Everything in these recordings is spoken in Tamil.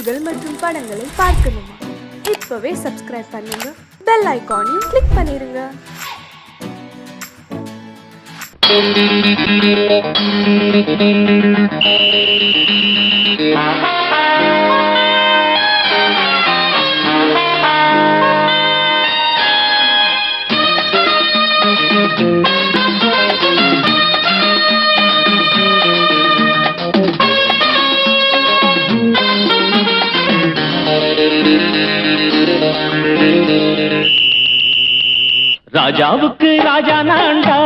செய்திகள் மற்றும் படங்களை பார்க்கணுமா? இப்பவே சப்ஸ்கிரைப் பண்ணுங்க, பெல் ஐகானையும் கிளிக் பண்ணிருங்க. ராஜாவுக்கு ராஜா நான்டா,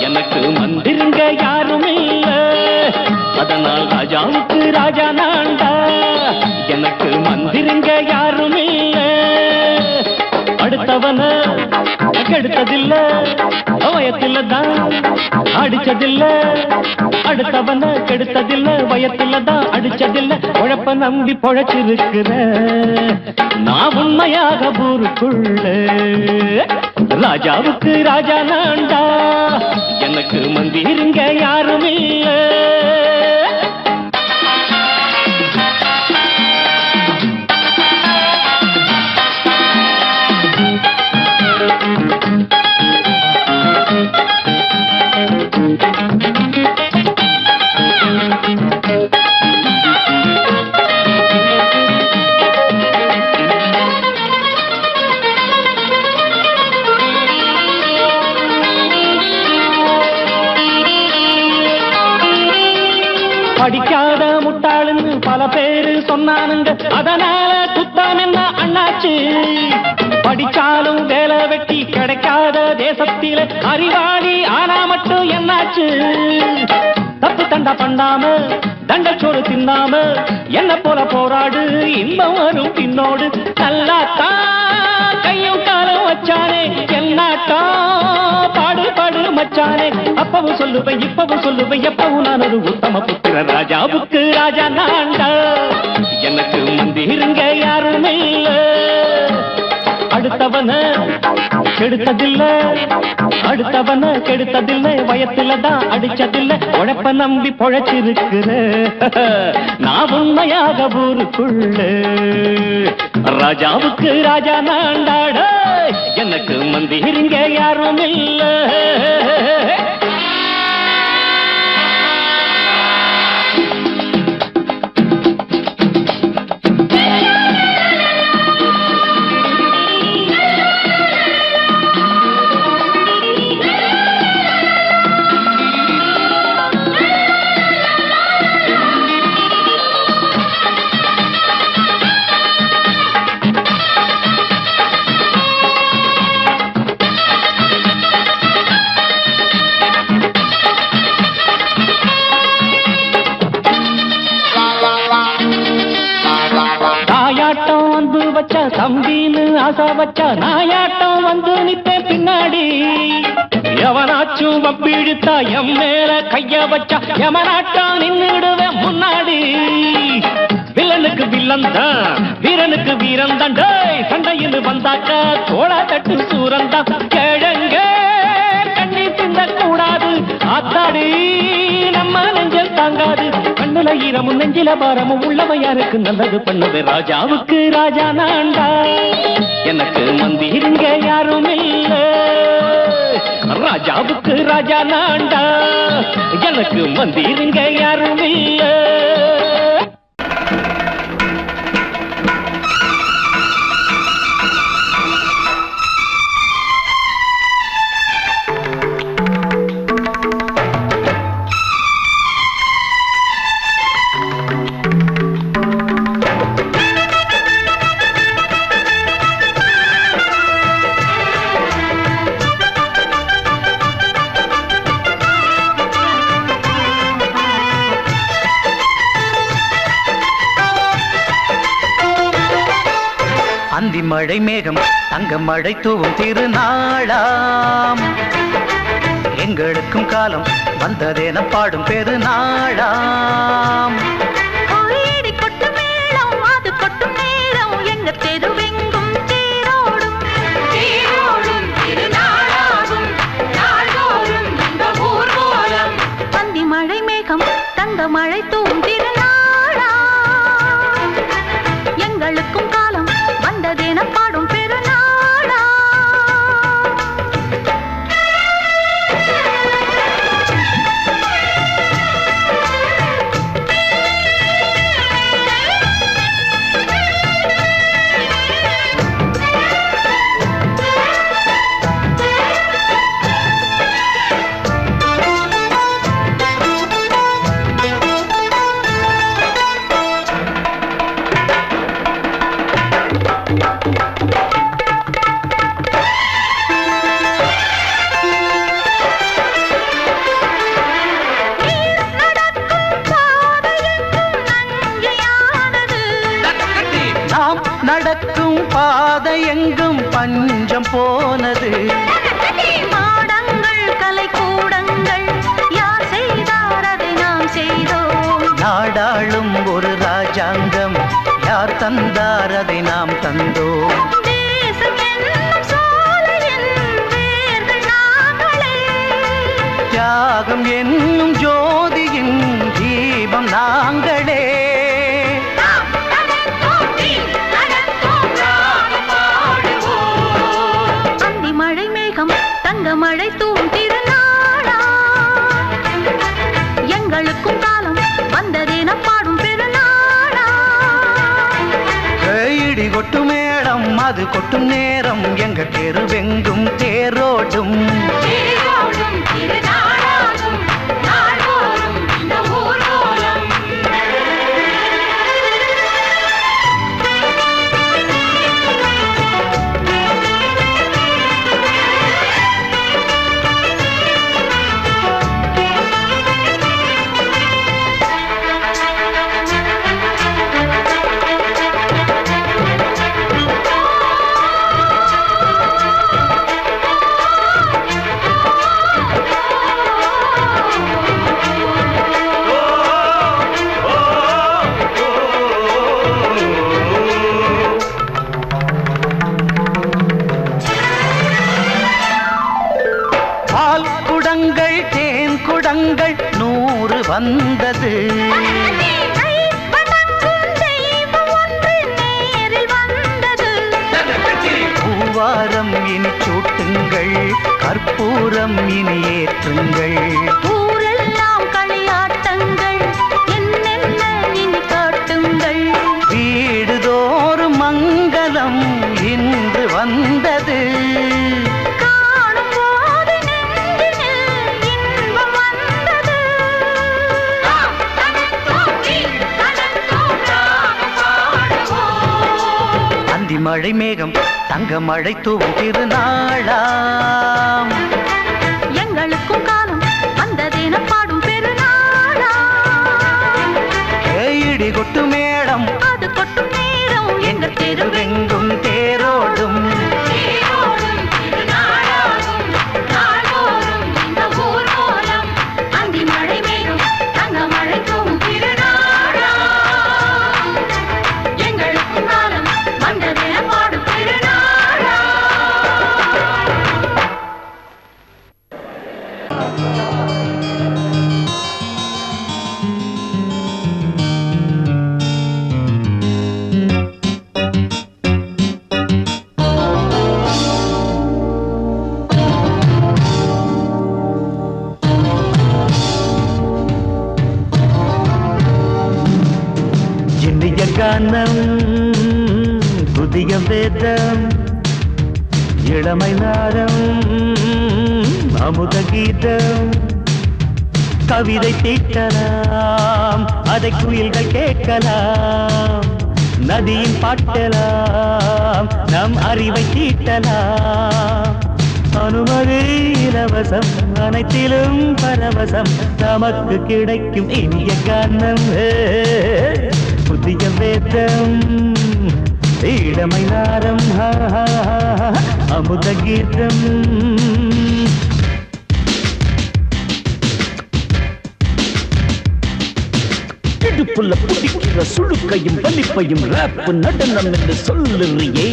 எனக்கு மந்திருங்க யாரும் இல்ல. அதனால் ராஜாவுக்கு ராஜா நான்டா, எனக்கு மந்திருங்க யாரும் இல்ல. அடுத்தவன கெடுத்ததில்ல, வயத்தில தான் அடிச்சதில்ல. அடுத்தவன கெடுத்ததில்ல, வயத்தில தான் அடிச்சதில்ல. உழப்ப நம்பி பொழைச்சிருக்கிற நான் உண்மையாக ஊருக்குள்ள. ராஜாவுக்கு ராஜா நான்டா, எனக்கு மந்திருங்க யாரும் இல்ல. படிக்காத முட்டாளுன்னு பல பேரு சொன்னானுங்க, அதனால குத்தம் என்ன அண்ணாச்சு? படிச்சாலும் வேலை வெட்டி கிடைக்காத தேசத்தில அறிவாளி ஆனா மட்டும் என்னாச்சு? தப்பு தண்டா பண்ணாம தண்டச்சோறு தின்னாம என்ன போல போராடு, இன்பம் வரும் பின்னோடு. நல்லாத்தான் கையும் காலம் வச்சானே, என்னாட்டா பாடு பாடு மச்சானே. அப்பவும் சொல்லுவேன் இப்பவும் சொல்லுவேன், எப்பவும் நான் ஒரு உத்தம புத்திர. ராஜாவுக்கு ராஜா நான்டா, எனக்கு மந்திருங்க யாரும் இல்ல. அடுத்தவன கெடுத்ததில்ல, அடுத்தவன கெடுத்ததில்லை, வயத்தில தான் அடிச்சதில்ல. உழைப்ப நம்பி பொழைச்சிருக்கிற நான் உண்மையாக ஊருக்குள்ள. ராஜாவுக்கு ராஜா நான்டாட, எனக்கு மந்திருங்க யாரும் இல்ல. தம்பின்னு ஆசா வச்சா நாயாட்டம் வந்து நிப்பேன் பின்னாடி. எவனாச்சும் வப்பிழுத்தா எம் மேல கைய வச்சா எவனாட்டம் நின்னுடுவேன் முன்னாடி. வில்லனுக்கு வில்லன் தான், வீரனுக்கு வீரன் தான். சண்டையில் வந்தாக்கா தோளா தட்டு சூரன் தான். கிழங்க கண்ணி தின்ன கூடாது, ஆத்தாடி நம்ம நெஞ்சல் தாங்காது. கண்ணுல ஈரமும் நெஞ்சில பாரமும் உள்ளவன் யாருக்கு நல்லது பண்ணது. ராஜாவுக்கு ராஜா நான்டா, எனக்கு மந்திருங்க யாரும் இல்ல. ராஜாவுக்கு ராஜா நான்டா, எனக்கு மந்திருங்க யாரும் இல்ல. அந்தி மழை மேகம் தங்க மழை தூவும் திருநாளாம். எங்களுக்கும் காலம் வந்ததென பாடும் பெருநாளாம். மழை மேகம் தங்க மழை தூவும் திருநாளாம். நடக்கும் பாதை எங்கும் பஞ்சம் போனது. மாடங்கள் கலை கூடங்கள் யார் செய்தார் அதை நாம் செய்தோம். நாடாளும் ஒரு ராஜாங்கம் யார் தந்தார் அதை நாம் தந்தோம். தேசம் என்னும் சோலையின் வேர்கள் நாங்களே. தியாகம் என்னும் ஜோதியின் தீபம் நாங்களே. அந்தி மழை மேகம் தங்க மழை தூவும் திருநாளா. எங்களுக்கும் காலம் வந்ததென பாடும் பெருநாளா. இடி கொட்டும் மேடம் அது கொட்டும் நேரம் எங்க தெருவெங்கும் தேரோடும். தேன் குடங்கள் 100 வந்தது. பூவாரம் இனி சூட்டுங்கள் கற்பூரம் இனி ஏற்றுங்கள். ஊரெல்லாம் களியாட்டங்கள் என்னென்ன இனி காட்டுங்கள். வீடுதோறும் மங்களம் இன்று வந்தது. மழை மேகம் தங்க மழை தூவும் திருநாளாம். எங்களுக்கும் காலம் வந்ததென பாடும் பெருநாளா. இடி கொட்டு மேடம் அது கொட்டும் நேரம் எங்க தெருவெங்கும் தேரோடும். அந்தி மழை மேகம் தங்க மழை தூவும் திருநாளா. எங்களுக்கும் காலம் வந்ததென பாடும் பெருநாளா. இனிய கானம் புதிய வேதம் இளமை நாரம் அமுத கீதம். கவிதை தீட்டலாம் அதை குயில்கள் கேட்கலாம். நதியின் பாட்டலாம் நம் அறிவை தீட்டலாம். அனுமதி இலவசம் அனைத்திலும் பரவசம் நமக்கு கிடைக்கும் இனிய கானம். புதிய வேதம் இளமை நாரம் அமுத கீதம். இடுப்புள்ள புடிக்கிற சுழுக்கையும் வலிப்பையும் ரேப்பு நடனம் என்று சொல்லுறியே.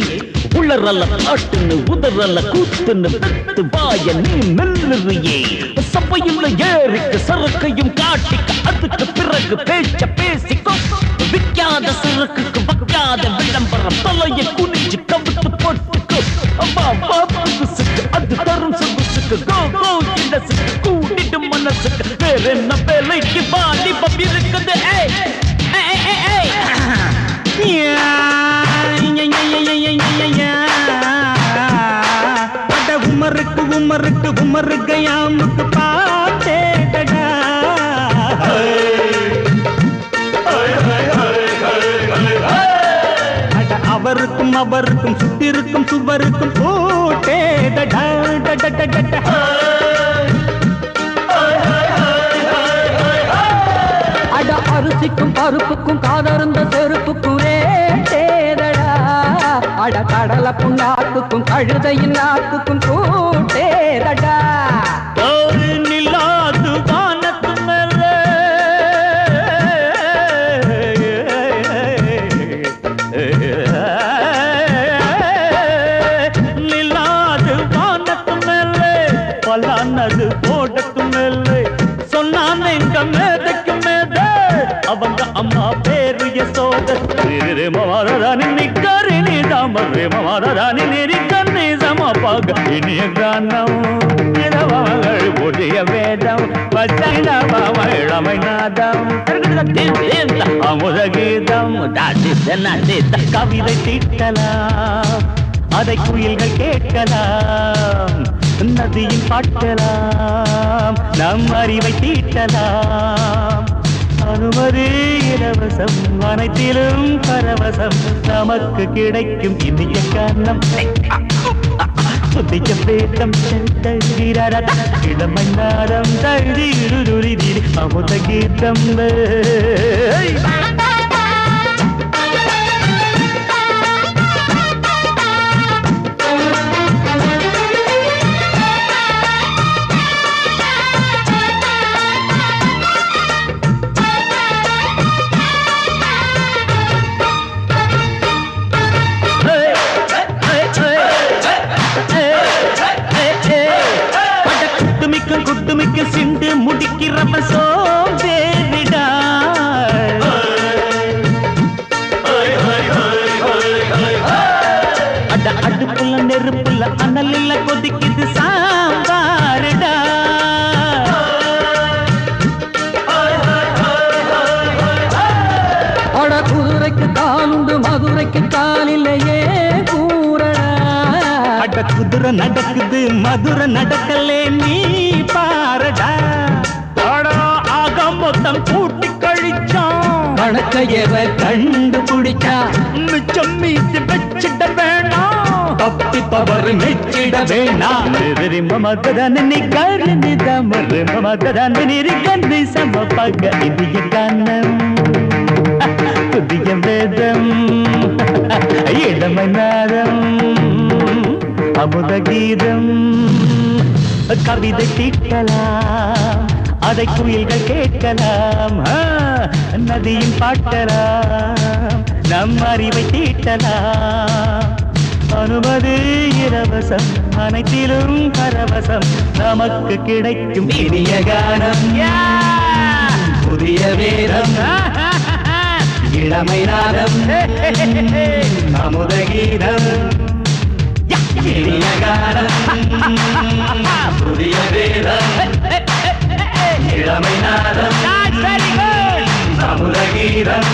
உளறல பாட்டுன்னு உதறல கூத்துன்னு வெத்து வாய நீ மெல்லுறியே. சபையுள்ள ஏறிக்கு சரக்கையும் காட்டிக்க அதுக்கு பிறகு பேச்ச பேசிக்கோ. விக்காத சரக்குக்கு வக்காத விளம்பரம் தலைய குனிஞ்சு கவுத்து போட்டுக்கோ. புதுசுக்கு அது தரும் சொகுசுக்கு கோ கோ இடசுக்கு கூட்டிட்டு மனசுக்கு வேற என்ன வேலைக்கு வாலிபம் இருக்குது. உமருக்கு உமருக்கு உமருக்கு யாமுக்கு பாட்டேடா. அவருக்கும் அவருக்கும் சுத்திருக்கும் சுவருக்கும் போட்டேடா. அட அரிசிக்கும் பருப்புக்கும் காதருந்த செருப்புக்கும் ரேட்டேதடா. அட கடல புண்ணாக்குக்கும் கழுதையின் நாக்குக்கும் கூட்டேதடா ஒரு நில்லாது வானத்து மேலே நில்லாது வானத்து மேலே பல்லானது போடத்து மேலே சொன்னான் எங்க மேதைக்கு மேதே அவங்க அம்மா பேரு யசோத ரே மவாராணி நிக்கரி நிதாம ரே மவாராணி நிரிக்கன்னி சமபாக இனிய கானம் இரவங்கள் புதிய வேதம் பச்சைனவமை நாதம் அமுத கீதம் கவிதை தீட்டலாம் அதை குயில்கள் கேட்கலாம் நதியில் பாட்டலாம் நம் அறிவை தீட்டலாம் அனுமதி இலவசம் அனைத்திலும் பரவசம் நமக்கு கிடைக்கும் இனிய காரணம் புதிய பேதம் இளமை நாடம் தழுதி அமுத கீதம் குட்டுமிக்க சிண்டு முடிக்கிறப்ப சோம்பேறிடா அட அடுப்புல நெருப்புல அனல் இல்ல கொதிக்குது சாம்பாருடா அட குதிரைக்கு காலுண்டு மதுரைக்கு காலில்லையே கூறடா அட குதிரை நடக்குது மதுரை நடக்கலே நீ பாரடா ஆக மொத்தம் கூட்டி கழிச்சான் கணக்கையவ கண்டுபிடிச்சா மிச்சம் மீது வச்சிட வேணாம் தப்பி தவறு மெச்சிட வேணாம் மமதன் நீ கருணி தமறு மமதன் நீரி கண்ணி சமபக இந்திய கானம் புதிய வேதம் இளமை நாதம் அமுத கீதம் கவிதை தீட்டலாம் அதை குயில்கள் கேட்கலாம் நதியில் பாட்டலாம் நம் அறிவை தீட்டலாம் அனுமதி இலவசம் அனைத்திலும் பரவசம் நமக்கு கிடைக்கும் இனிய கானம் புதிய வேதம் இளமை நாதம் அமுத கீதம் இனிய கானம் புதிய வேதம் இளமை நாதம் அமுத கீதம்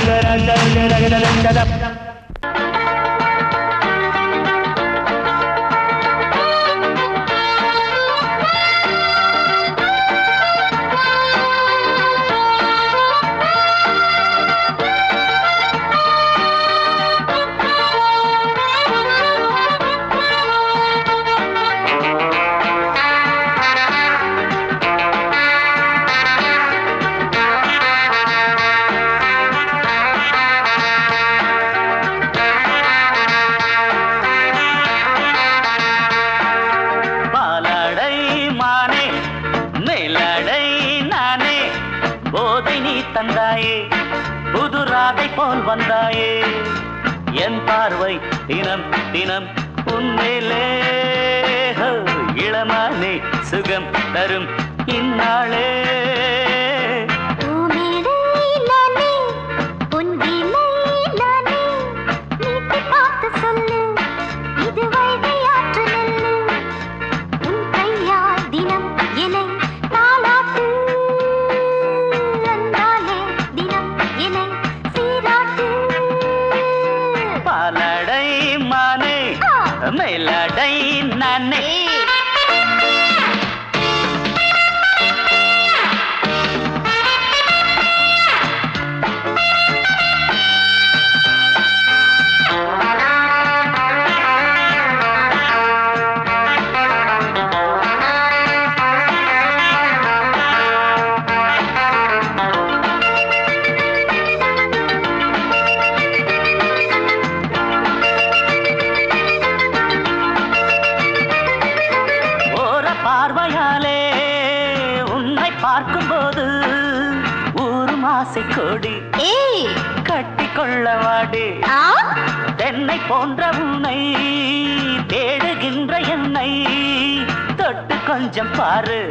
தந்தாயே புது ராதை போல் வந்தாயே என் பார்வை தினம் தினம் உன்மேலே இளமானே சுகம் தரும் இந்நாளே மேலடை நானே ஆசை கோடி ஏய் கட்டி கொள்ளவாடி ஆ தென்னை போன்ற உன்னை தேடுகின்ற என்னை தொட்டு கொஞ்சம் பாரு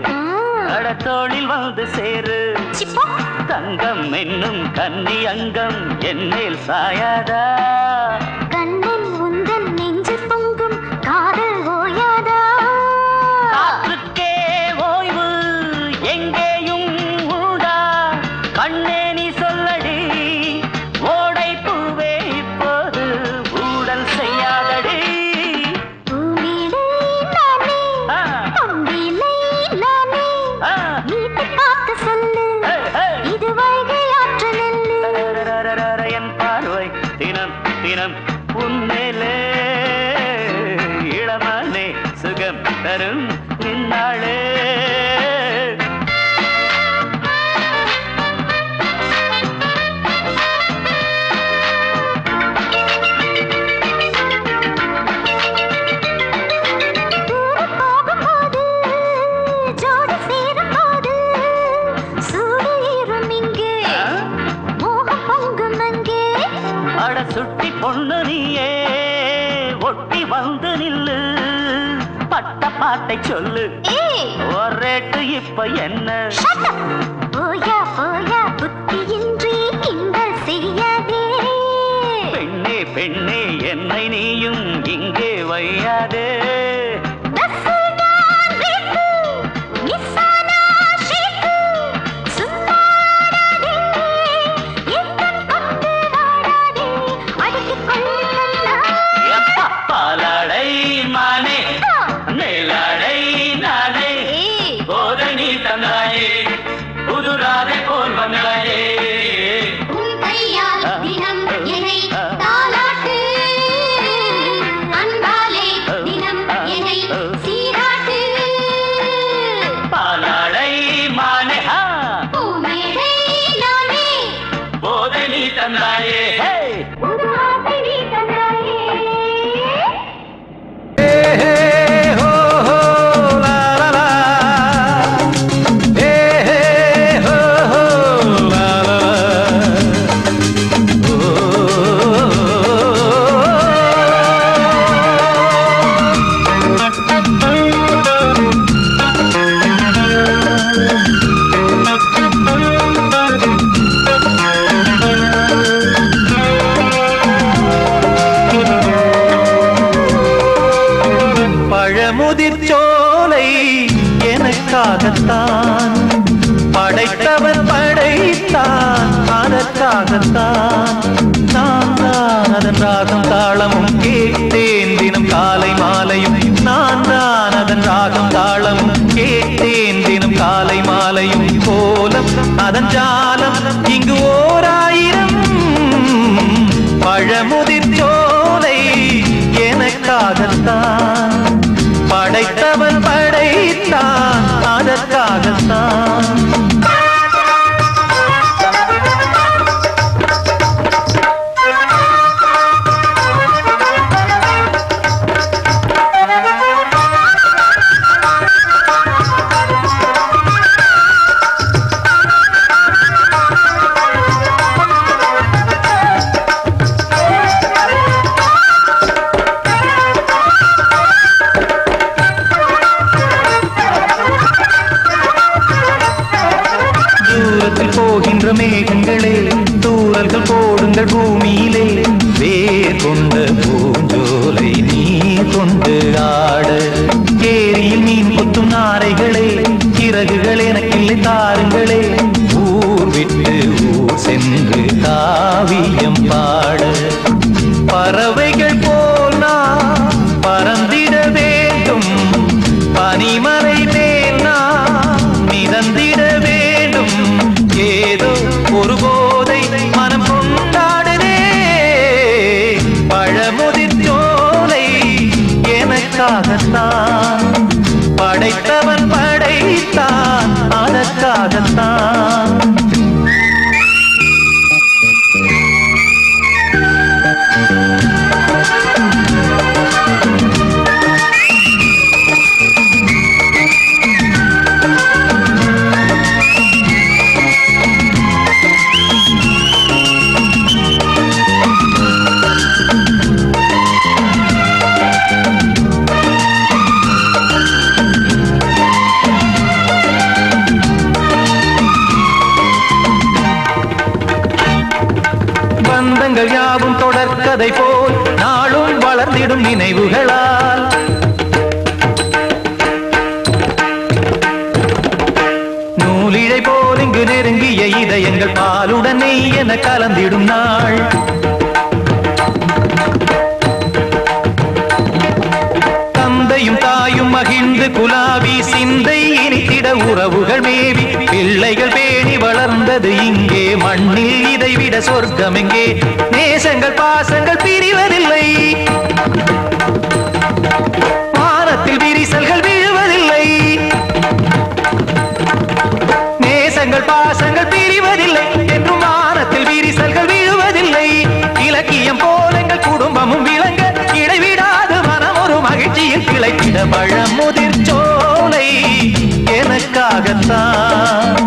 கடத்தோளில் வந்து சேரு சிப்பா தங்கம் என்னும் கன்னி அங்கம் என்னேல் சாயாதா கண்ணில் உந்தன் நெஞ்சு பொங்கும் காதல் ஓயாதா காற்றுக்கே ஓய்வு எங்கேயும் உண்டா கண்ணே நீ சொல்லடி ஓடை பூவே இப்போது ஊடல் செய்யாதடி பூமியிலே நானே ஆ, பொங்கிலே நானே ஆ, வீட்டு பார்த்து சொல்லு ஹே, ஹே. இது வைகை ஆற்று நெல்லு ரரரரரர, என் பார்வை தினம் தினம் உன்மேலே இளமானே சுகம் தரும் நின்னாளே தூரம் போகும்போது ஜோடி சேரும்போது சூடு ஏறும் இங்கே மோகம் பொங்கும் அங்கே அட சுட்டி பொண்ணு நீயே ஒட்டி வந்து நில்லு பட்ட பாட்டை சொல்லு ஏய் ஒரேட்டு இப்ப என்ன shut up போயா போயா புத்தியின்றி கிண்டல் செய்யாதே பெண்ணே பெண்ணே என்னை நீயும் இங்கே வையாதே நசுடான் ரேப்பு மிஸ்ஸானா ஷேப்பு சும்மாடாதே எத்தன் கொண்டு வாடாதே அடக்கிக் கொள்ளு கண்ணா எப்பா பாலாடை மானே மேலாடை நானே ஏய் போதை நீ தந்தாயே புதுராதை போல் வந்தாயே உன் கையால் தினம் என்னை தாலாட்டு அன்பாலே தினம் என்னை சீராட்டு பாலாடை மானே பூமேடை நானே போதை நீ தந்தாயே ஹே! புது ஆசை நீ தந்தாயே பழமுதிர் சோலை எனக்காகத்தான் படைத்தவன் படைத்தான் அதற்காகத்தான் நான் தான் அதன் ராகம் தாளமும் கேட்டேன் தினம் காலை மாலையும் நான் தான் அதன் ராகம் தாளமும் கேட்டேன் தினம் காலை மாலையும் கோலம் அதன் ஜாலம் இங்கு ஓராயிரம் பழமுதிர் சோலை எனக்காகத்தான் படைத்தவன் படைத்தான் அதற்காகத்தான் யாவும் தொடர்கதை போல் நாளும் வளர்ந்திடும் நினைவுகளால் நூலிழை போல் இங்கு நெருங்கிய இதயங்கள் பாலுடன் நெய் என கலந்திடும் நாள் தந்தையும் தாயும் மகிழ்ந்து குலாவி சிந்தை இனித்திட உறவுகள் மேவி பிள்ளைகள் பேணி வளர்ந்தது இங்கே மண்ணில் இதைவிட சொர்க்கம் எங்கே நேசங்கள் பாசங்கள் பிரிவதில்லை வானத்தில் விரிசல்கள் விழுவதில்லை நேசங்கள் பாசங்கள் பிரிவதில்லை என்றும் வானத்தில் விரிசல்கள் விழுவதில்லை இலக்கியம் போல எங்கள் குடும்பமும் விளங்க இடைவிடாது மனம் ஒரு மகிழ்ச்சியில் கிளைத்திட பழமுதிர் சோலை எனக்காகத்தான்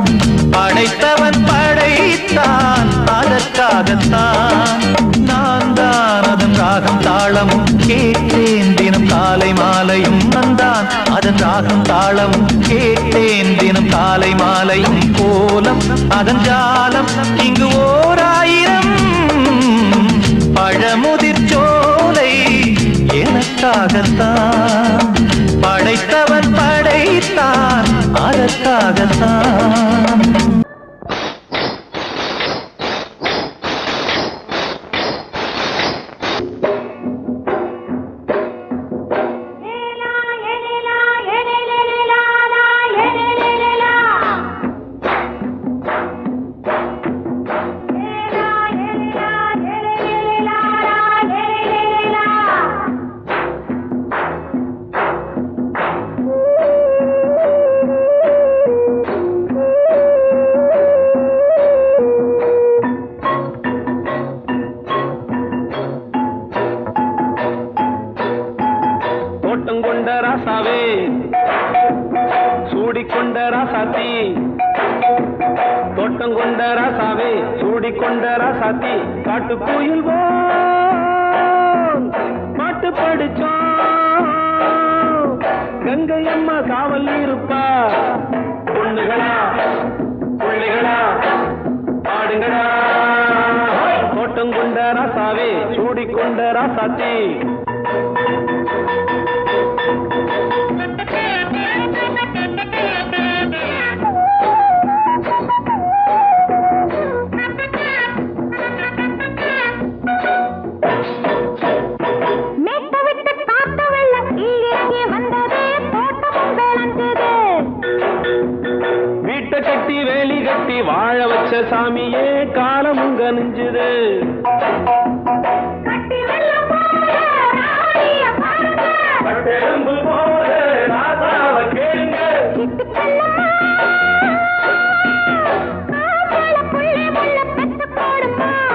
படைத்தவன் படைத்தான் அதற்காகத்தான் நான் தான் அதன் ராகம் தாளமும் கேட்டேன் தினம் காலை மாலையும் நந்தான் அதன் ராகம் தாளமும் கேட்டேன் தினம் காலை மாலையும் கோலம் அதன் ஜாலம் இங்கு ஓர் ஆயிரம் பழமுதிர் சோலை எனக்காகத்தான் படைத்தவன் படைத்தான் அதற்காகத்தான் சூடிக்கொண்ட ராசாத்தி தோட்டம் கொண்ட ராசாவே சூடிக்கொண்ட ராசாத்தி காட்டு கோயில் பாட்டு படிச்சோம் கங்கை அம்மா காவல் இருப்பா பொண்ணுகளா பிள்ளைகளா ஆடுங்களா தோட்டம் கொண்ட ராசாவே சூடிக்கொண்ட ராசாத்தி கட்டி வேலி கட்டி வாழ வச்ச சாமியே காலமும் கனிஞ்சுது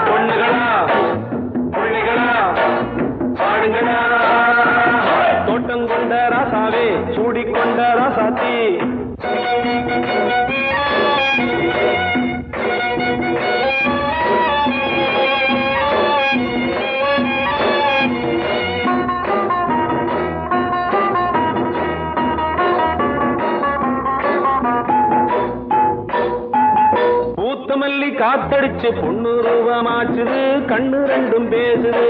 பொண்ணுகளா பிள்ளைகளா பாடுங்களா தோட்டம் கொண்ட ராசாவே சூடிக்கொண்ட ராசாத்தி மல்லி காத்தடிச்சு பொண்ணு ரூபமாச்சுது கண்ணு ரெண்டும் பேசுது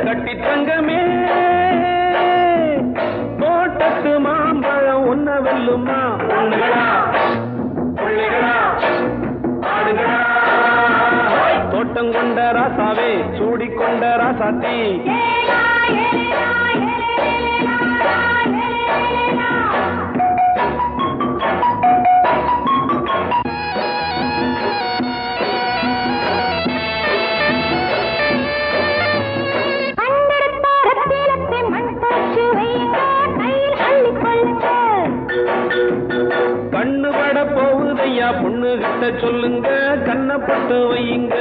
கட்டி தங்கமே தோட்டத்து மாம்பழம் உன்ன வெல்லுமா பொண்ணுகளா பிள்ளைகளா ஆடுகளா தோட்டம் கொண்ட ராசாவே சூடிக்கொண்ட ராசாத்தி கண்ணு பட போகுதையா பொண்ணு கிட்ட சொல்லுங்க கண்ணப்பட்டு வையுங்க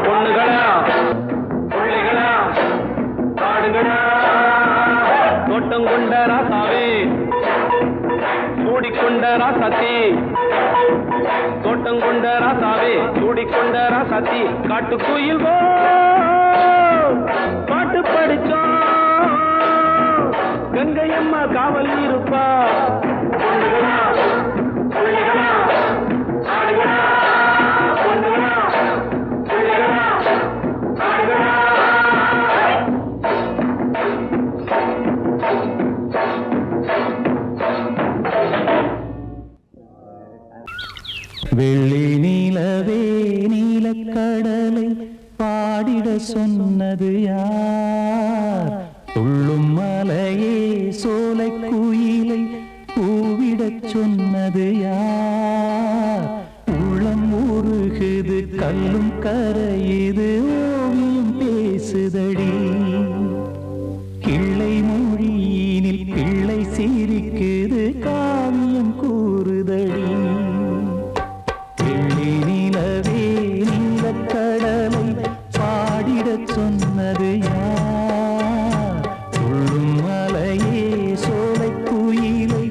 பொண்ணுகளா பிள்ளைகளா பாடுங்க கொண்ட ராசாத்தி தோட்டம் கொண்ட ராசாவே சூடிக்கொண்ட ராசாத்தி காட்டுக்குயில் பாட்டு படிச்சோம் கங்கையம்மா காவல் இருப்பா பொண்ணுகளா புள்ளிகளா ஆடுகளா பொண்ணுகளா புள்ளிகளா ஆடுகளா வெள்ளி நீலவே நீலக்கடலை பாடிட சொன்னது யார்? துள்ளும் மலையே சோலை குயிலை பூவிடச் சொன்னது யார்? உள்ளம் உருகுது கல்லும் கரையுது ஓவியம் பேசுதடி. கிள்ளை மொழியினில் பிள்ளை சிரிக்குது காவியம் கூறுதடி. கடலை பாடிடச் சொன்னது யார்? துள்ளும் மலையே சோலை குயிலை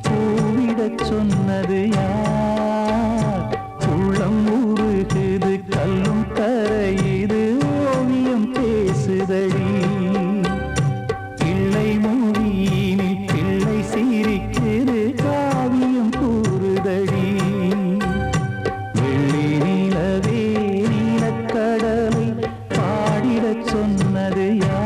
பூவிடச் சொன்னது யார்? உள்ளம் உருகுது கல்லும் கரையுது ஓவியம் பேசுதடி. பிள்ளை மொழியினில் பிள்ளை சிரிக்குது காவியம் கூறுதடி. வெள்ளி நிலவே கடலை பாடிடச் சொன்னது யார்?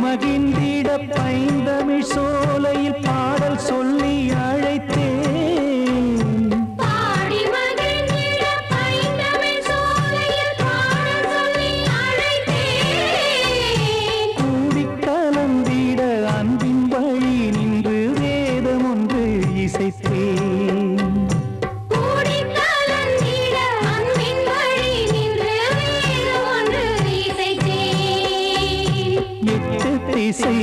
மகிழ்ந்திட பைந்தமிழ் சோலையில் பாடல் சொல்லி அழைத்தேன். பாடி மகிழ்ந்திட பைந்தமிழ் சோலையில் பாடல் சொல்லி அழைத்தேன். கூடிக் கலந்திட அன்பின் வழி நின்று வேதம் ஒன்று இசைத்தேன். கூடிக் கலந்திட அன்பின் வழி நின்று வேதம் ஒன்று இசைத்தேன். எட்டு திசை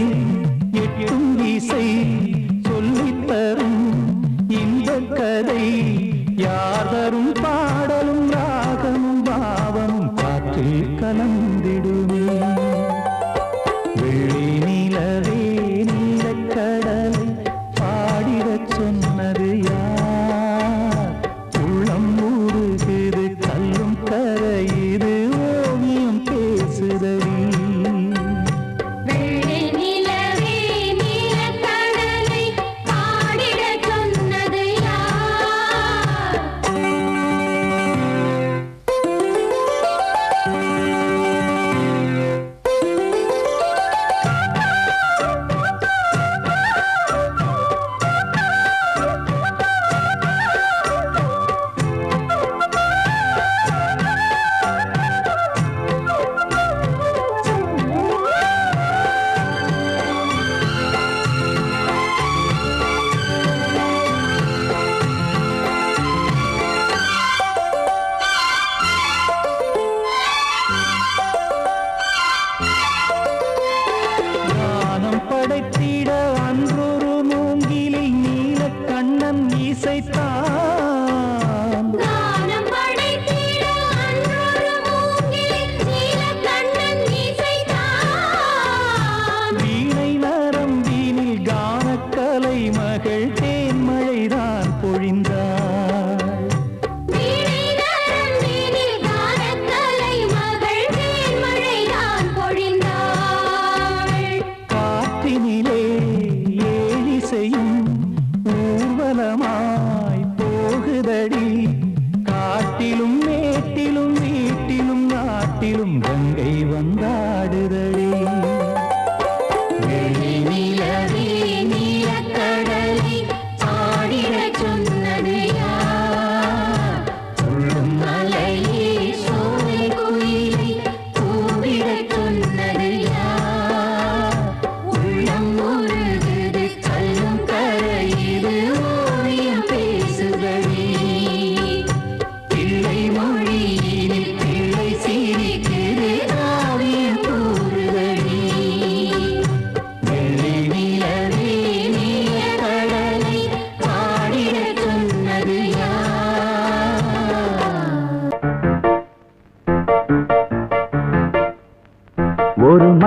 எட்டும் திசை சொல்லித் தரும் இந்த கதை யார் தரும் பாடலும் ராகமும் பாவமும் காற்றில் கலந்திடுமே. வெள்ளி நிலவே நீலக்கடலை பாடிடச் சொன்னது யார்? உள்ளம் ஊறுகுது கல்லும் கரையுது ஓவியம் பேசுதடி. வெள்ளி நிலவே நீலக்கடலை பாடிடச் சொன்னது யார்?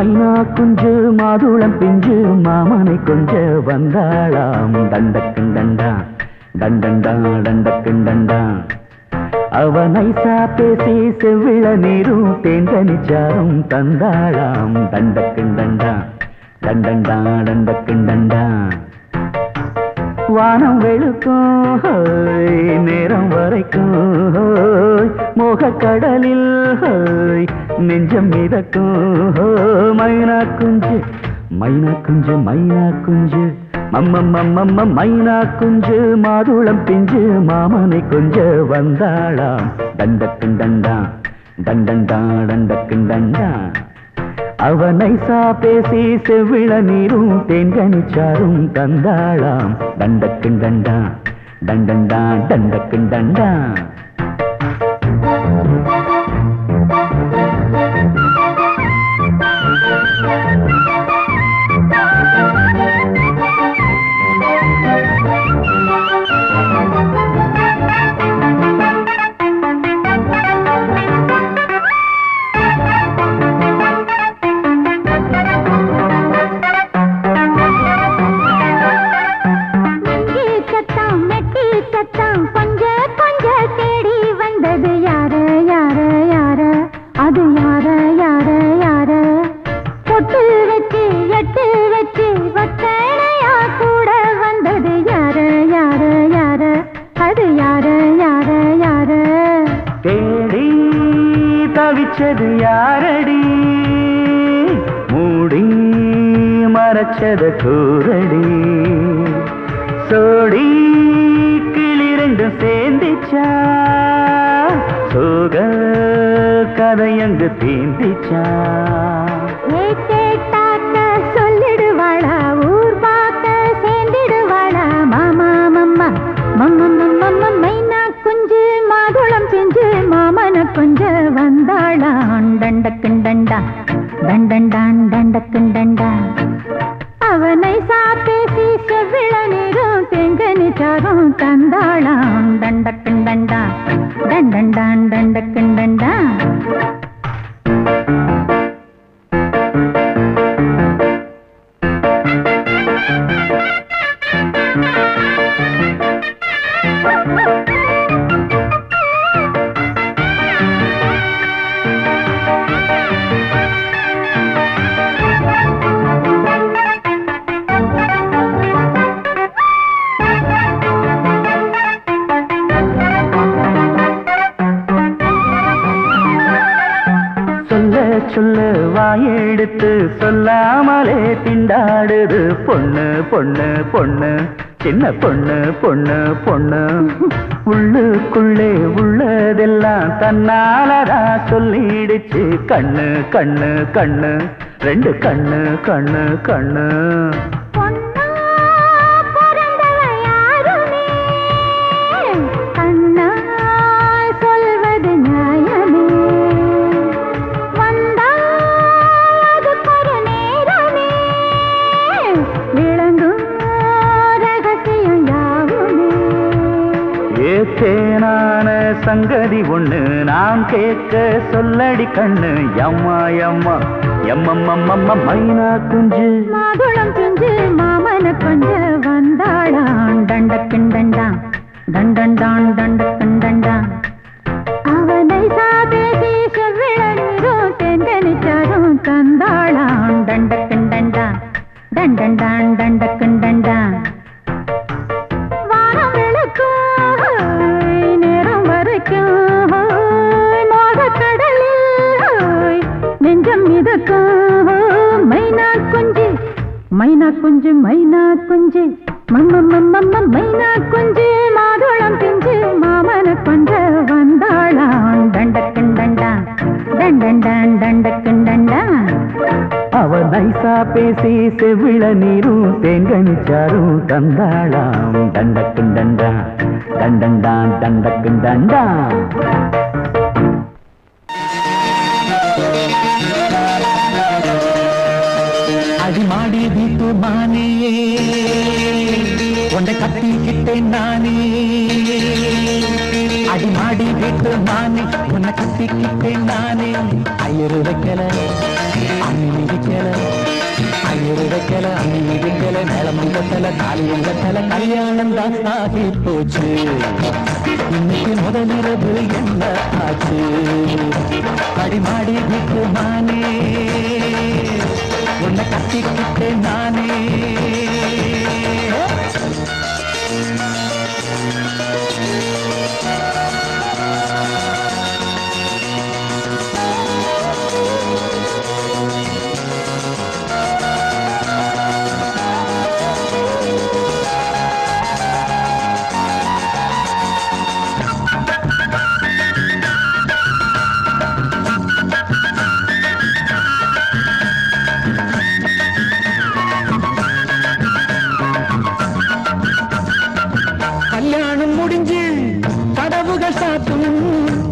மைனா குஞ்சு மாதுளம் பிஞ்சு மாமனை கொஞ்ச வந்தாளாம் தண்டக்குண்டண்டா டண்டண்டா டண்டக்குண்டண்டா அவ நைசா பேசி செவ்விள நீரும் தேங்கனிச்சாரும் தந்தாளாம் தண்டக்குண்டண்டா டண்டண்டா டண்டக்குண்டண்டா வானம் வெளுக்கும் நேரம் வரைக்கும் மோகக்கடலில் நெஞ்சம் மிதக்கும் மைனா குஞ்சு மைனா குஞ்சு மைனா குஞ்சு மம்மம்மம்மம்ம மைனா குஞ்சு மாதுளம் பிஞ்சு மாமனை கொஞ்ச வந்தாளாம் தண்டக்குண்டண்டா டண்டண்டா டண்டக்குண்டண்டா அவ நைசா பேசி செவ்விள நீரும் தேன்கனிச்சாரும் தந்தாளாம் தண்டக்குண்டண்டா டண்டண்டா டண்டக்குண்டண்டா தவிச்சது யாரடி மூடி மறைச்சத கூரடி சோடி கிளி ரெண்டும் சேர்ந்திச்சா சோக கதையங்கு தீந்திச்சா சொல்லிடுவாளா ஊர் பார்க்க சேர்ந்திடுவாளா மாமா மம்மா மம்ம மைனா குஞ்சு மாதுளம் செஞ்சு மாமன கொஞ்ச வந்தாளான் தண்டக்குண்டண்டா தண்டண்டான் தண்டக்குண்டண்டா அவனை சாப்பேசி செவ்விள நீரும் தெங்கனிச்சாரும் தந்தாளான் தண்டக்குண்டண்டா தண்டண்டான் தண்டக்குண்டண்டா சொல்ல வாயெடுத்து சொல்லாமலே திண்டாடுது பொண்ணு பொண்ணு பொண்ணு சின்ன பொண்ணு பொண்ணு பொண்ணு உள்ளுக்குள்ளே உள்ளதெல்லாம் தன்னாலதா சொல்லிடுச்சு கண்ணு கண்ணு கண்ணு ரெண்டு கண்ணு கண்ணு கண்ணு தேனான சங்கதி ஒண்ணு நான் கேட்க சொல்லடி கண்ணு எம்மா எம்மா எம்மம்மம்மம்ம மைனா குஞ்சு மாதுளம் செஞ்சு மாமன கொஞ்ச வந்தாளான் தண்டக்குண்டண்டா தண்டண்டான் தண்டக்குண்டண்டா அவனை சாதேசி செவ்விள நீரும் தெங்கனிச்சாரும் தந்தாளான் தண்டக்குண்டண்டா தண்டண்டான் தண்டக்குண்டண்டா மைனா குஞ்சு மைனா குஞ்சு மம்மம்மம்மம்ம மைனா குஞ்சு மாதுளம் பிஞ்சு மாமன கொஞ்ச வந்தாளான் தண்டக்குண்டண்டா தண்டண்டான் தண்டக்குண்டண்டா அவ நைசா பேசி செவ்விள நீரும் தேங்கனிச்சாரும் தந்தாளாம் தண்டக்குண்டண்டா தண்டண்டான் தண்டக்குண்டண்டா அடிமாடி வீட்டு மானியே உன்னை கட்டிக்கிட்டேன் நானே அடிமாடி வீட்டு மானி உன்னை கட்டிக்கிட்டேன் நானே ஐயரு வைக்கல அங்க அம்மி மிதிக்கல ஐயரு வைக்கல அம்மி மிதிக்கல மேளமும் கட்டல தாலியும் கட்டல கல்யாணம் தான் ஆகி போச்சு இன்னைக்கு முதலிரவு என்ன ஆச்சு அடிமாடி விட்டு மானே உன்னை கட்டிக்கிட்டு நானே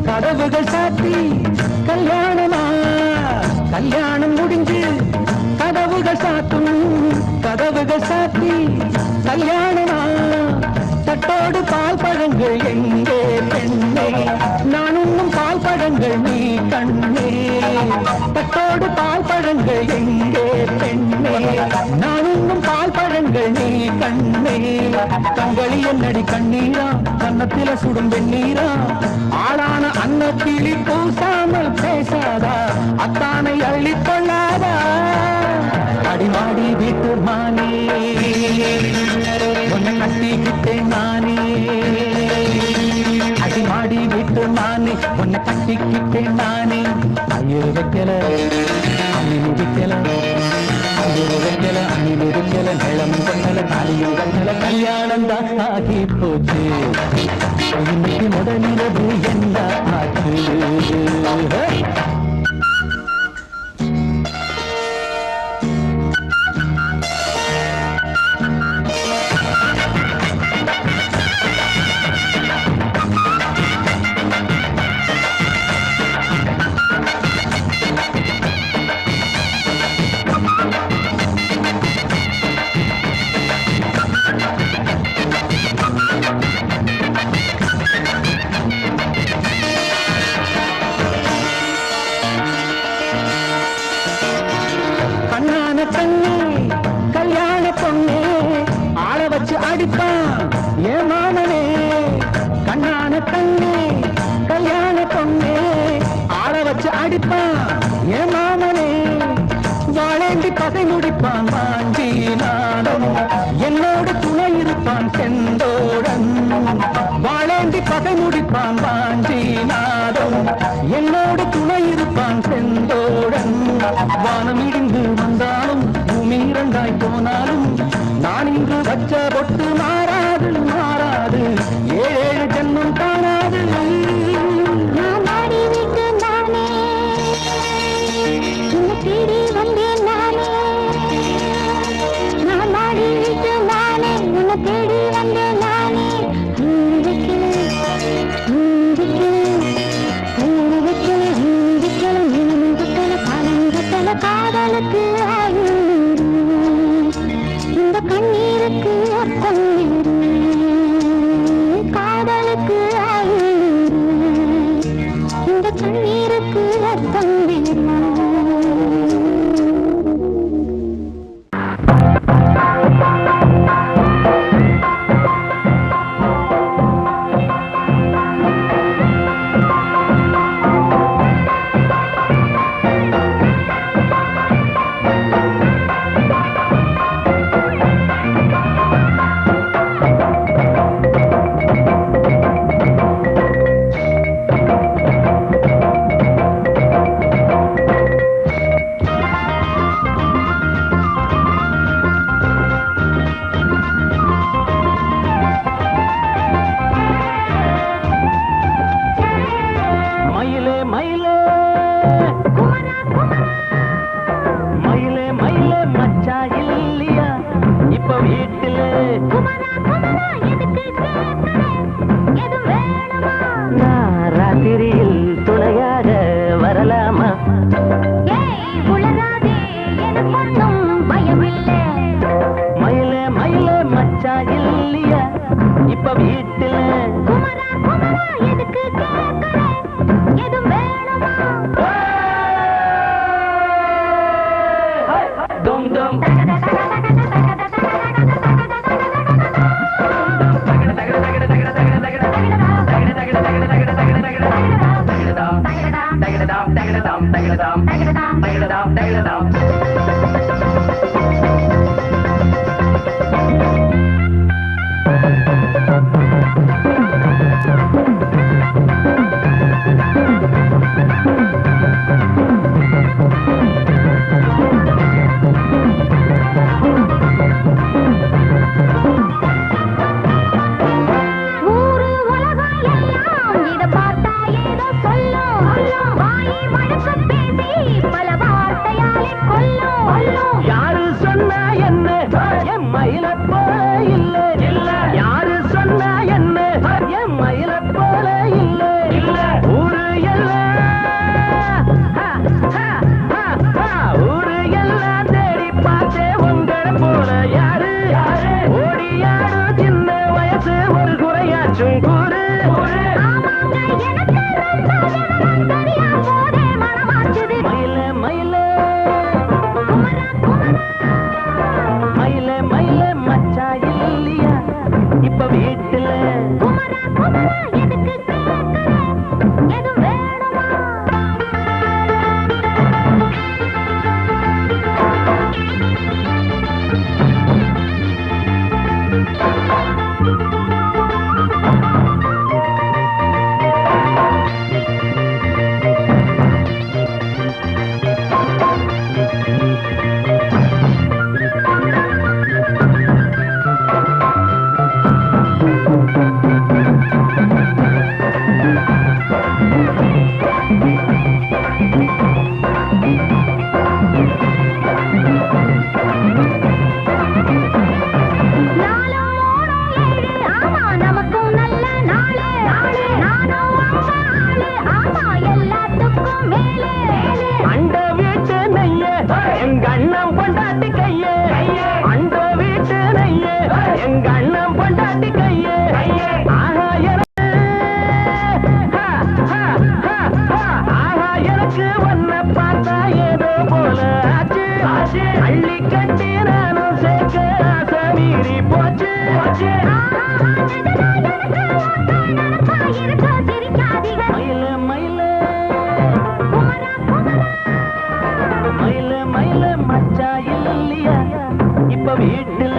கதவுகள் சாத்தி கல்யாணமா கல்யாணம் முடிஞ்சு கதவுகள் சாத்தும் கதவுகள் சாத்தி கல்யாணமா தட்டோடு பால் பழங்கள் எங்கே பெண்ணே நான் உண்ணும் பால் பழங்கள் நீ கண்ணே தட்டோடு பால் பழங்கள் எங்கே பெண்ணே நான் உண்ணும் பால் பழங்கள் நீ கண்ணே கண்களி என்னடி கண்ணீரா கன்னத்தில சுடும் வெண்ணீரா ஆளான அன்னக்கிளி பூசாமல் பேசாதா அத்தானை அள்ளிக் கொள்ளாதா அடிமாடி வீட்டு மானே உன்னை கட்டிக்கிட்டேன் நானே அடிமாடி வீட்டு மானே உன்னை கட்டிக்கிட்டேன் நானே ஐயரு வைக்கல அம்மி மிதிக்கல ஐயரு வைக்கல அம்மி மிதிக்கல நிலம் கண்ணல தாலியும் கண்ணல கல்யாணம் தான் ஆகி போச்சு இன்னைக்கு முதலிரவு என்ன ஆச்சு கல்யாண பொண்ணே ஆள வச்சு அடிப்பான் ஏ மாமனே கண்ணான கண்ணே கல்யாண பொண்ணே ஆள வச்சு அடிப்பான் ஏ மாமனே வாழேண்டி பகை முடிப்பான் வாஞ்சி நாடம் என்னோடு துணை இருப்பான் செந்தோடன் வாழேண்டி பகை முடிப்பான் வாஞ்சி நாடம் என்னோடு துணை இருப்பான் செந்தோடன் வானம் இடிந்து வந்தாலும் பூமி இரண்டாய் போனாலும் நான் இங்கு வச்ச பொட்டு மாறாது மாறாது ஏழு ஜென்மம் காணாது நான் ஆடி விட்டு நானே உன்னை தேடி வந்தேன் நானே நான் ஆடி விட்டு நானே உன்னை தேடி வந்தேன் நானே காதலுக்கு இந்த கண்ணீருக்கு அர்த்தம் காதலுக்கு இந்த கண்ணீருக்கு அர்த்தம் ராத்திரியில் துணையாக வரலாமா மயிலே மயிலே மச்சா இல்லையா இப்ப வீட்டுல dum dum. ஊரு உலகம் எல்லாம் இத பார்த்தா ஏதோ சொல்லும் வாயை வழக்க பேசி பல வார்த்தையாலே கொல்லும் யாரு சொன்னா என்ன என் மயில போல இல்ல இல்ல யாரு சொன்னா என்ன என் மயில போல இல்ல இல்ல ஊரு எல்லாம் ஊரு எல்லாம் தேடி பார்த்தே உங்களை போல யாரு ஓடியாரு சின்ன வயசு ஒரு குறையாச்சும் கூறு ஆமாங்க எனக்கு ரொம்ப தெரியா போதே மனமாச்சுது மயில மயில குமரா குமரா மயில மயில மச்சா இல்லையா இப்ப வீட்டுல குமரா குமரா எதுக்கு கேக்குற எது வேணுமா நாலும் மூணும் ஏழு ஆமா நமக்கும் நல்ல நாளு நானும் அம்மா ஆளு ஆமா எல்லாத்துக்கும் மேலே அண்ட வீட்டு நெய்ய எங்க அண்ணன் பொண்டாட்டி கைய அண்ட வீட்டு நெய்ய எங்க அண்ணன் பொண்டாட்டி கைய ஆஹா எனக்கு ஆஹா எனக்கு ஒன்ன பார்த்தா ஏதோ போல ஆச்சு அள்ளி கட்டி நானும் சேர்க்க ஆசை மீறி போச்சு மயில மயில மயில மயில மச்சா இல்லையா இப்ப வீட்டுல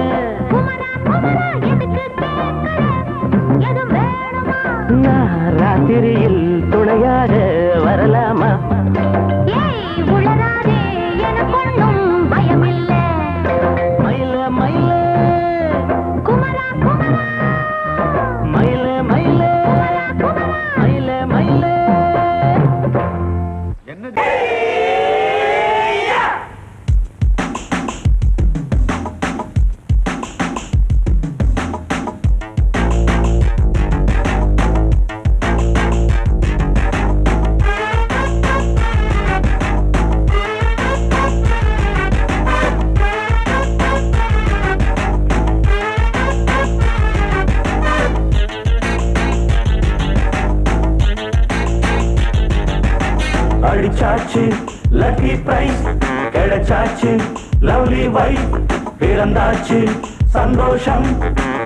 நான் ராத்திரியில் துணையாக வரலாமா மயில மயில மயில மயில மயில மயில அடிச்சாச்சு லக்கி பிரைஸ் கிடைச்சாச்சு லவ்லி வைஃப் பிறந்தாச்சு சந்தோஷம்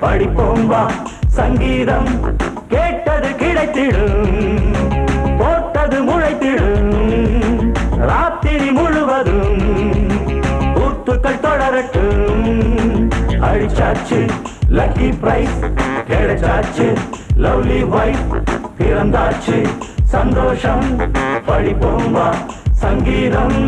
படிப்போம் வா சங்கீதம் கேட்டது கிடைத்திடும் போட்டது முளைத்திடும் ராத்திரி முழுவதும் கூத்துக்கள் தொடரட்டும் அடிச்சாச்சு லக்கி பிரைஸ் கிடைச்சாச்சு லவ்லி வைஃப் பிறந்தாச்சு சந்தோஷம் படிப்போம் வா சங்கீதம்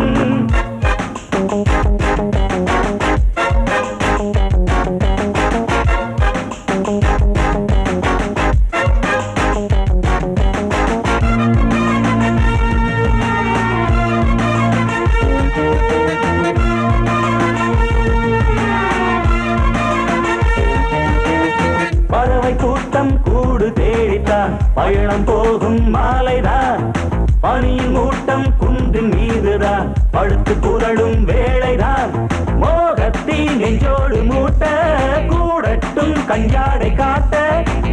பறவை கூட்டம் கூடு தேடித்தான் பயணம் போகும் மாலைதான் பனியின் மூட்டம் குன்றின் மீதுதான் படுத்து புரளும் வேளைதான் மோகத்தின் நெஞ்சோடு மூட்ட கூடட்டும் கஞ்சாடை காட்ட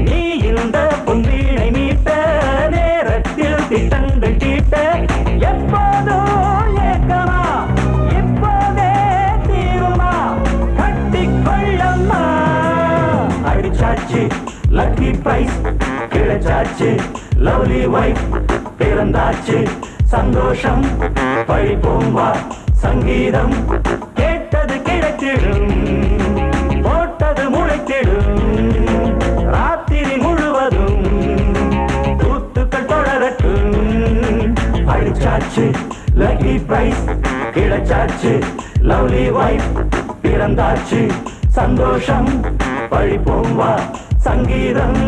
நீ இந்த பொன்வீணை மீட்ட நேரத்தில் திட்டங்கள் தீட்ட எப்போதோ ஏக்கமா இப்போதே தீர அடிச்சாச்சு லக்கி பிரைஸ் கிடைச்சாச்சு லவ்லி வைஃப் பிறந்தாச்சு சந்தோஷம் படிப்போம் வா சங்கீதம் கேட்டது கிடைத்திடும் போட்டது முளைத்திடும் ராத்திரி முழுவதும் கூத்துக்கள் தொடரட்டும் அடிச்சாச்சு லக்கி பிரைஸ் கிடைச்சாச்சு லவ்லி வைஃப் பிறந்தாச்சு சந்தோஷம் படிப்போம் வா சங்கீதம்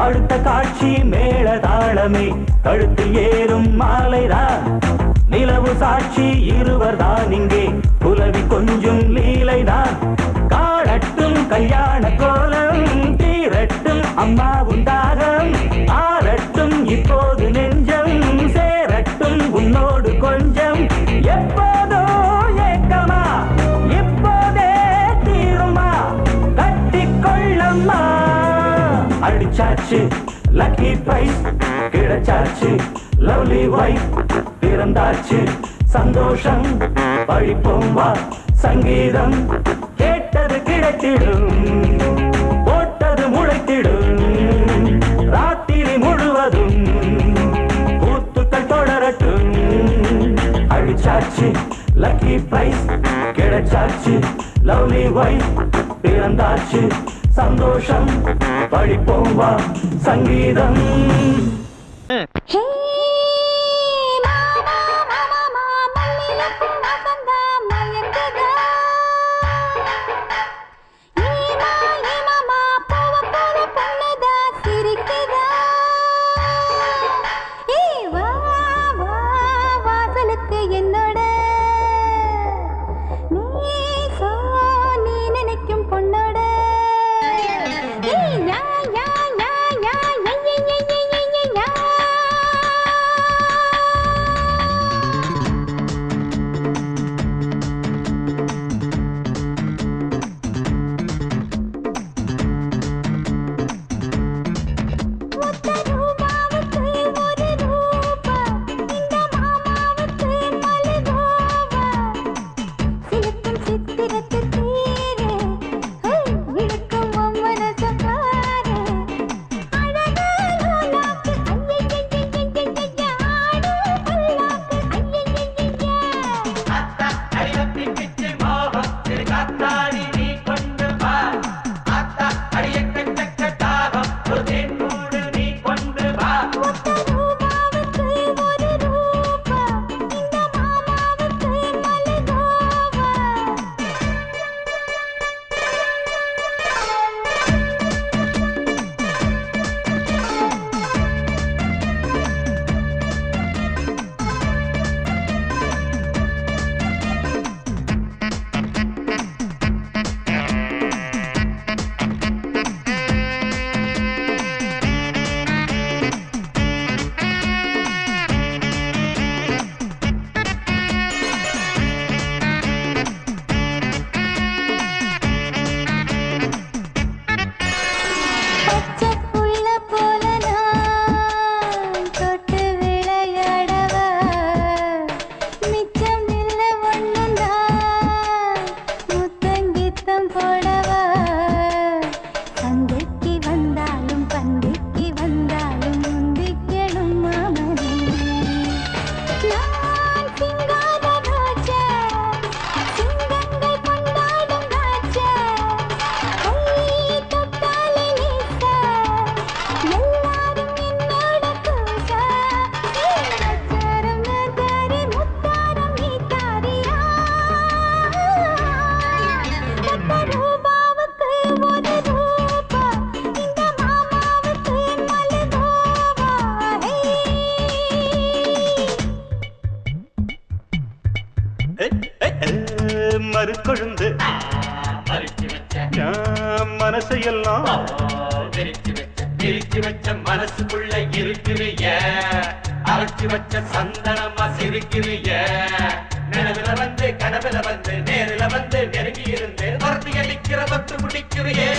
அடுத்த காட்சி மேளதாளமே கழுத்தில் ஏறும் மாலைதான் நிலவு சாட்சி இருவர்தான் இங்கே புலவி கொஞ்சம் லீலைதான் காணட்டும் கல்யாண கோலம் தீரட்டும் அம்மா உண்டாகம் ஆரட்டும் இப்போது நெஞ்சம் சேரட்டும் உன்னோடு கொஞ்சம் எப்போதோ ஏக்கமா இப்போதே தீருமா கட்டிக்கொள்ளம்மா அடிச்சாச்சு லக்கி பிரைஸ் கிடைச்சாச்சு லவ்லி வைஃப் பிறந்தாச்சு சந்தோஷம் படிப்போம் வா சங்கீதம் கேட்டது கிடைத்திடும் போட்டது முளைத்திடும் ராத்திரி முழுவதும் கூத்துக்கள் தொடரட்டும் அடிச்சாச்சு லக்கி பிரைஸ் கிடைச்சாச்சு லவ்லி வைஃப் பிறந்தாச்சு சந்தோஷம் படிப்போம் வா சங்கீதம் ஹே மாமா மாமா மல்லிலப்பு வசந்தா மயங்குதா மாமா பூவ போல பொண்ணுதா சிரிக்குதா ஏ வா வா வாசலுக்கு என்னோட நீ நினைக்கும் பொண்ணோட யா யா யா யா யா மறு கொழுந்து மனசையெல்லாம் பிரிச்சு வச்ச மனசுக்குள்ள இருக்கிறிய அரைச்சு வச்ச சந்தனமா சிரிக்கிறிய நிலவுல வந்து கனவுல வந்து நேரில வந்து நெருங்கி இருந்து வரத்து அளிக்கிற பத்து முடிக்கிறியே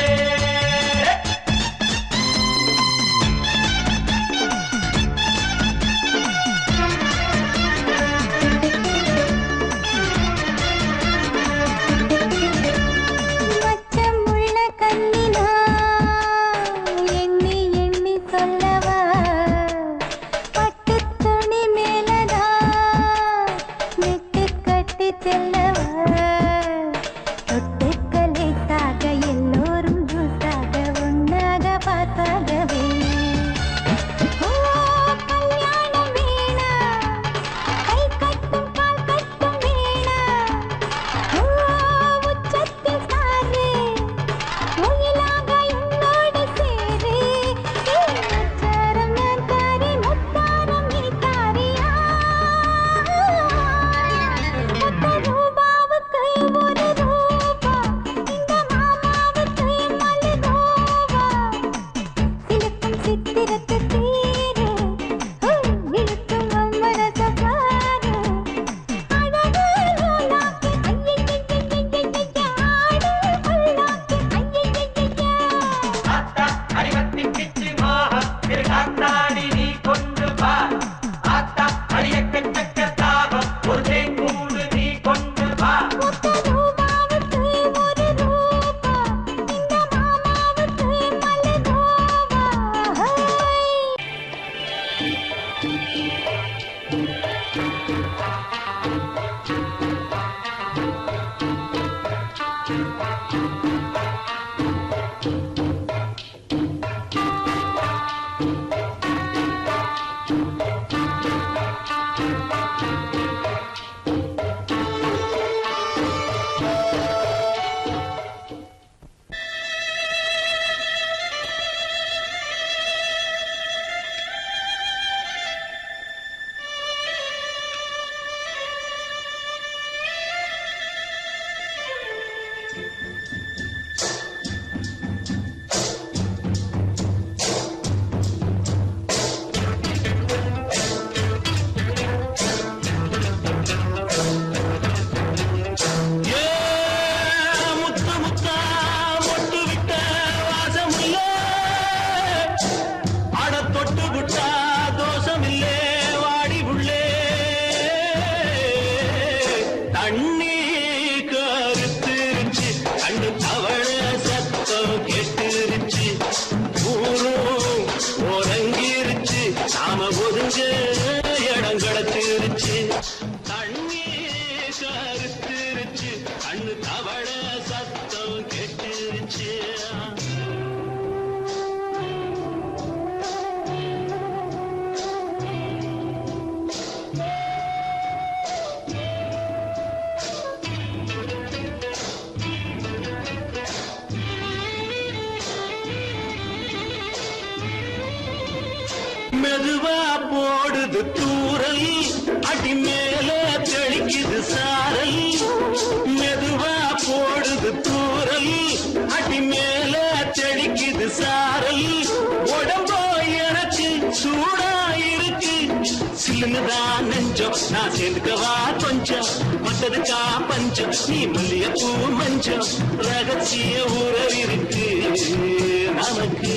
மெதுவா போடுது தூரல் அடி மேல தெளிக்குது சாரல் மெதுவா போடுது தூரல் அடி மேல தெளிக்குது சாரல் உடம்போ எனக்கு சூடா இருக்கு சில்லுதான் நெஞ்சம் நான் சேர்ந்துக்கவா கொஞ்சம் மத்ததுக்கா பஞ்சம் நீ மல்லிய பூ மஞ்சம் ரகசிய உறவிருக்கு நமக்கு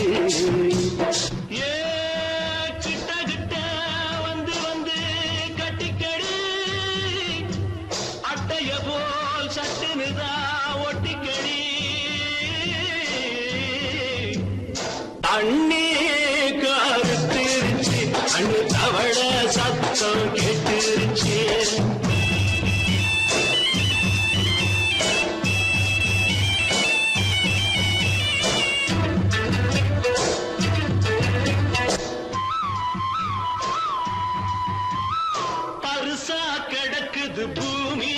அண்ணே கருத்திருச்சு அண்ணு தவள சத்தம் கேட்டுருச்சு பருசா கிடக்குது பூமி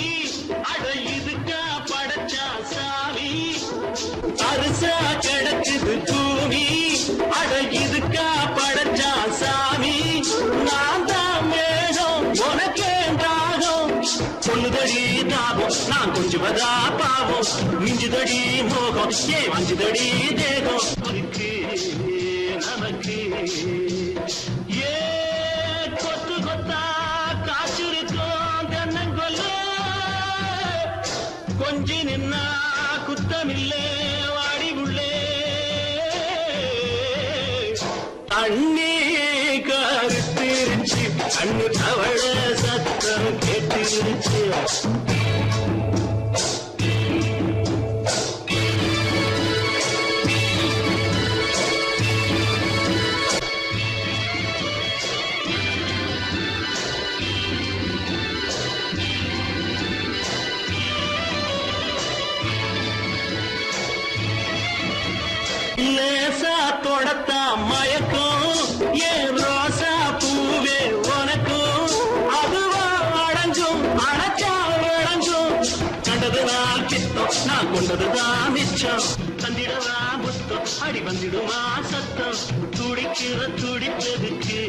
அட இதுக்கா படைச்சா சாமி பருசா கிடக்குது பூமி அட இதுக்கா படைச்சா சாமி நான் தான் மேகம் உனக்கே தாகம் சொல்லுதடி தாபம் நான் கொஞ்சுவதா பாவம் மிஞ்சுதடி மோகம் ஏ வஞ்சுதடி தேகம் இருக்கு நமக்கு ஏ கொத்து கொத்தா காற்றிருக்கும் தென்னங்கொல்ல கொஞ்சி நின்னா குத்தமில்லே வாடி உள்ளே அண்ணே கருத்திருச்சு கண்ணு தவழ சத்தம் கேட்டிருச்சு லேசா தொடத்தா மயக்கும் ஏன் ரோசா பூவே உனக்கும் அதுவா அடைஞ்சும் அடைச்சா விளைஞ்சும் கண்டது நான் பித்தம் நான் கொண்டதுதான் மிச்சம் தந்திடவா முத்தம் அடி வந்திடுமா சத்தம் துடிக்கிற துடிப்பதுக்கு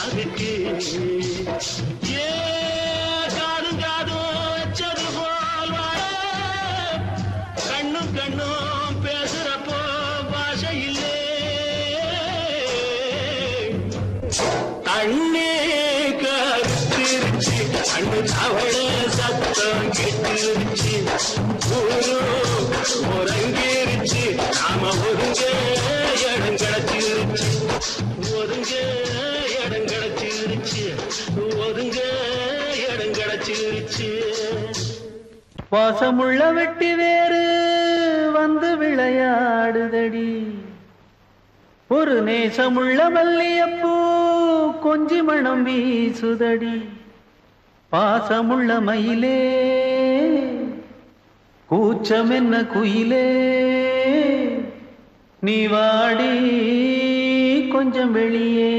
அதுக்கு ஏ காதும் காதும் வச்சது போல் வாழ கண்ணும் கண்ணும் பேசுறப்போ பாஷை இல்லே கண்ணே கருத்திருச்சு கண்ணு தவழ சத்தம் கெட்டிருச்சு ஊரு உறங்கிருச்சு நாம ஒருங்க இடம் கிடைச்சிருச்சு ஒருங்க இடம் கிடைச்சிருச்சு ஒருங்க இடம் கிடைச்சிருச்சு வாசமுள்ள வெட்டி வேறு வந்து விளையாடுதடி ஒரு நேசமுள்ள மல்லியப்பூ கொஞ்சி மணம் வீசுதடி பாசமுள்ள மயிலே கூச்சம் என்ன குயிலே நீ வாடி கொஞ்சம் வெளியே